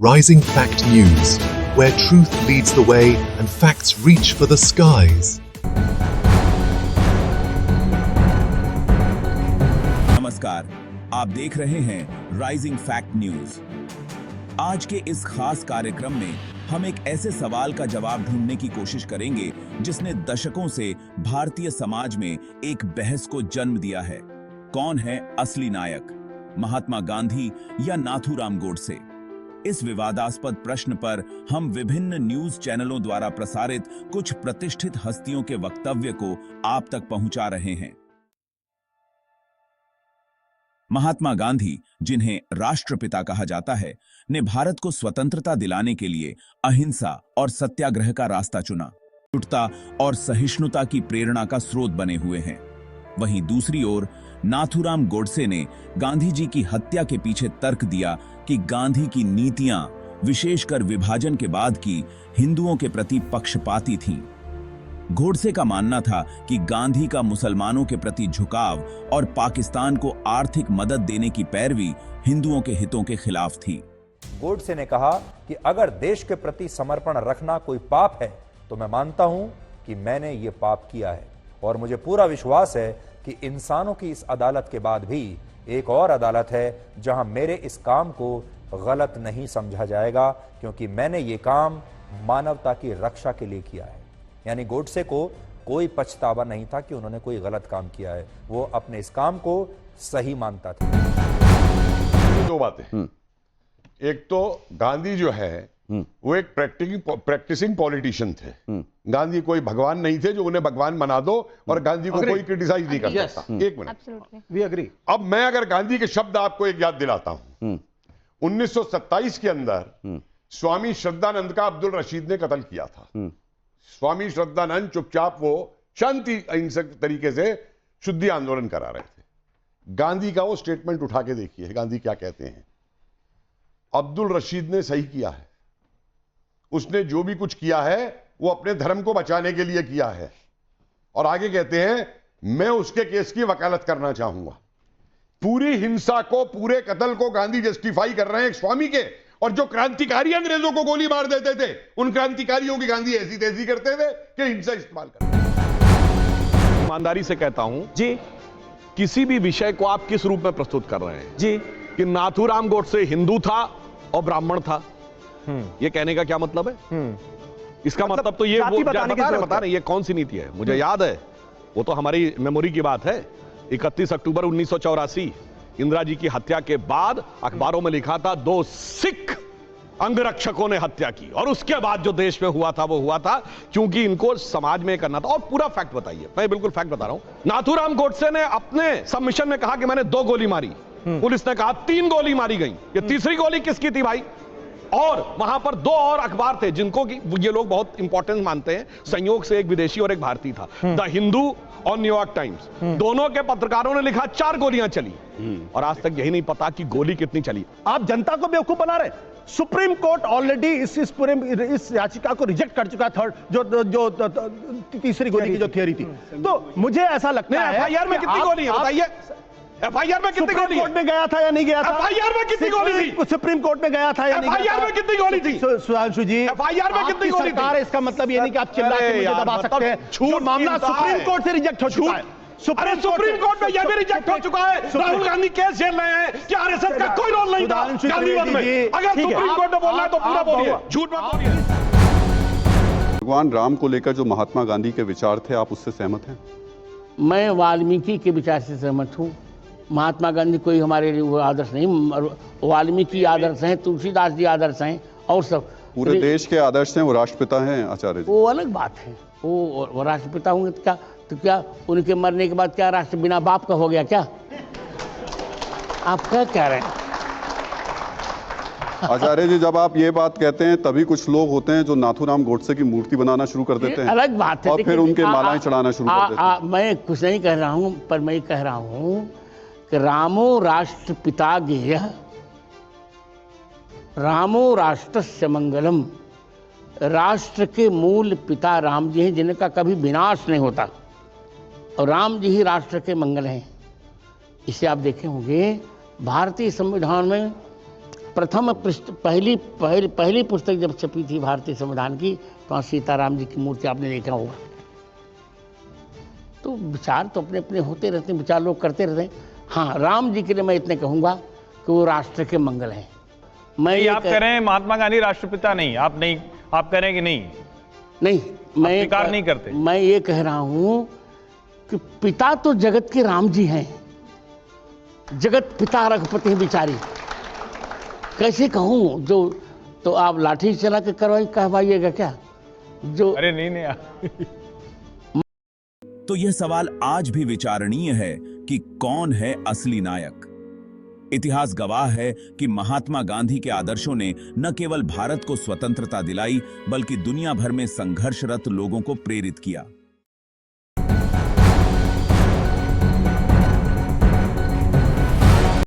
Rising Fact News, where truth leads the way and facts reach for the skies. नमस्कार, आप देख रहे हैं राइजिंग फैक्ट न्यूज। आज के इस खास कार्यक्रम में हम एक ऐसे सवाल का जवाब ढूंढने की कोशिश करेंगे जिसने दशकों से भारतीय समाज में एक बहस को जन्म दिया है। कौन है असली नायक, महात्मा गांधी या नाथूराम गोडसे? इस विवादास्पद प्रश्न पर हम विभिन्न न्यूज चैनलों द्वारा प्रसारित कुछ प्रतिष्ठित हस्तियों के वक्तव्य को आप तक पहुंचा रहे हैं। महात्मा गांधी, जिन्हें राष्ट्रपिता कहा जाता है, ने भारत को स्वतंत्रता दिलाने के लिए अहिंसा और सत्याग्रह का रास्ता चुना। एकजुटता और सहिष्णुता की प्रेरणा का स्रोत बने हुए हैं। वहीं दूसरी ओर नाथूराम गोडसे ने गांधी जी की हत्या के पीछे तर्क दिया कि गांधी की नीतियां, विशेषकर विभाजन के बाद की, हिंदुओं के प्रति पक्षपाती थीं। गोडसे का मानना था कि गांधी का मुसलमानों के प्रति झुकाव और पाकिस्तान को आर्थिक मदद देने की पैरवी हिंदुओं के हितों के खिलाफ थी। गोडसे ने कहा कि अगर देश के प्रति समर्पण रखना कोई पाप है तो मैं मानता हूं कि मैंने ये पाप किया है, और मुझे पूरा विश्वास है कि इंसानों की इस अदालत के बाद भी एक और अदालत है जहां मेरे इस काम को गलत नहीं समझा जाएगा, क्योंकि मैंने ये काम मानवता की रक्षा के लिए किया है। यानी गोडसे को कोई पछतावा नहीं था कि उन्होंने कोई गलत काम किया है, वो अपने इस काम को सही मानता था। दो बातें, एक तो गांधी जो है वो एक प्रैक्टिसिंग पॉलिटिशियन थे। गांधी कोई भगवान नहीं थे जो उन्हें भगवान बना दो और गांधी को कोई क्रिटिसाइज नहीं कर सकता। एक मिनट, वी एग्री। अब मैं अगर गांधी के शब्द आपको एक याद दिलाता हूं, 1927 के अंदर स्वामी श्रद्धानंद का अब्दुल रशीद ने कत्ल किया था। स्वामी श्रद्धानंद चुपचाप वो शांति अहिंसक तरीके से शुद्धि आंदोलन करा रहे थे। गांधी का वो स्टेटमेंट उठा के देखिए, गांधी क्या कहते हैं। अब्दुल रशीद ने सही किया है, उसने जो भी कुछ किया है वो अपने धर्म को बचाने के लिए किया है। और आगे कहते हैं, मैं उसके केस की वकालत करना चाहूंगा। पूरी हिंसा को, पूरे कत्ल को गांधी जस्टिफाई कर रहे हैं एक स्वामी के, और जो क्रांतिकारी अंग्रेजों को गोली मार देते थे उन क्रांतिकारियों की गांधी ऐसी तैसी करते थे कि हिंसा इस्तेमाल करते। ईमानदारी से कहता हूं जी, किसी भी विषय को आप किस रूप में प्रस्तुत कर रहे हैं जी, कि नाथूराम गोडसे हिंदू था और ब्राह्मण था, ये कहने का क्या मतलब है? इसका मतलब तो ये वो बता रहे ये कौन सी नीति है? मुझे याद है, वो तो हमारी मेमोरी की बात है। 31 अक्टूबर 1984 इंदिरा जी की हत्या के बाद अखबारों में लिखा था 2 सिख अंगरक्षकों ने हत्या की, और उसके बाद जो देश में हुआ था वो हुआ था क्योंकि इनको समाज में करना था। और पूरा फैक्ट बताइए, मैं बिल्कुल फैक्ट बता रहा हूं। नाथूराम गोडसे ने अपने सबमिशन में कहा कि मैंने 2 गोली मारी, पुलिस ने कहा 3 गोली मारी गई। ये तीसरी गोली किसकी थी भाई? और वहां पर 2 और अखबार थे जिनको कि ये लोग बहुत इंपॉर्टेंट मानते हैं, संयोग से एक विदेशी और एक भारतीय था, द हिंदू और न्यूयॉर्क टाइम्स। दोनों के पत्रकारों ने लिखा 4 गोलियां चली, और आज तक यही नहीं पता कि गोली कितनी चली। आप जनता को बेवकूफ बना रहे। सुप्रीम कोर्ट ऑलरेडी इस याचिका को रिजेक्ट कर चुका था, जो तीसरी गोली की जो थियरी थी। तो मुझे ऐसा लगता है एफआईआर में कितनी गोली है बताइए? एफआईआर में कितनी गोली? कोर्ट में गया था या नहीं गया था? एफआईआर में कितनी गोली थी? सुप्रीम कोर्ट में गया था या नहीं? एफआईआर में कितनी गोली थी? सुधांशु जी, एफआईआर में कितनी गोली थी? इसका मतलब ये नहीं कि आप चिल्ला के मुझे दबा सकते हैं। जो मामला सुप्रीम कोर्ट से रिजेक्ट हो चुका है, सुप्रीम कोर्ट में यह भी रिजेक्ट हो चुका है। राहुल गांधी केस झेल रहे हैं कि आरएसएस का कोई रोल नहीं था गांधीवाद में। अगर सुप्रीम कोर्ट ने बोला है तो पूरा बोलिए, झूठ मत बोलिए। भगवान राम को लेकर जो महात्मा गांधी के विचार थे, आप उससे सहमत हैं? मैं वाल्मीकि के विचार से सहमत हूँ। महात्मा गांधी कोई हमारे लिए वो आदर्श नहीं, वाल्मीकि आदर्श हैं, तुलसीदास जी आदर्श हैं, और सब पूरे देश के आदर्श हैं। वो राष्ट्रपिता हैं आचार्य जी। वो अलग बात है। वो राष्ट्रपिता होंगे तो क्या उनके मरने के बाद क्या राष्ट्र बिना बाप का हो गया क्या? आप क्या कह रहे हैं? आचार्य जी, जब आप ये बात कहते हैं तभी कुछ लोग होते हैं जो नाथूराम गोडसे की मूर्ति बनाना शुरू कर देते हैं, अलग बात है, और फिर उनके मालाएं चढ़ाना शुरू कर देते हैं। मैं कुछ नहीं कह रहा हूं, पर मैं कह रहा हूं कि रामो राष्ट्रपिता गेयः, रामो राष्ट्रस्य मंगलम। राष्ट्र के मूल पिता राम जी हैं, जिनका कभी विनाश नहीं होता, और राम जी ही राष्ट्र के मंगल हैं। इसे आप देखे होंगे भारतीय संविधान में प्रथम पृष्ठ पहली पुस्तक जब छपी थी भारतीय संविधान की, तो सीताराम जी की मूर्ति आपने देखा होगा। तो विचार तो अपने अपने होते रहते हैं, विचार लोग करते रहते हैं। हाँ, राम जी के लिए मैं इतने कहूँगा कि वो राष्ट्र के मंगल हैं। मैं आप कह रहे हैं महात्मा गांधी राष्ट्रपिता नहीं, आप कह रहे हैं कि नहीं, मैं स्वीकार नहीं करते। मैं ये कह रहा हूँ कि पिता तो जगत के राम जी हैं, जगत पिता रघुपति बिचारी। कैसे कहूँ? जो तो आप लाठी चला के कहवाइएगा क्या? जो अरे नहीं तो यह सवाल आज भी विचारणीय है कि कौन है असली नायक। इतिहास गवाह है कि महात्मा गांधी के आदर्शों ने न केवल भारत को स्वतंत्रता दिलाई, बल्कि दुनिया भर में संघर्षरत लोगों को प्रेरित किया।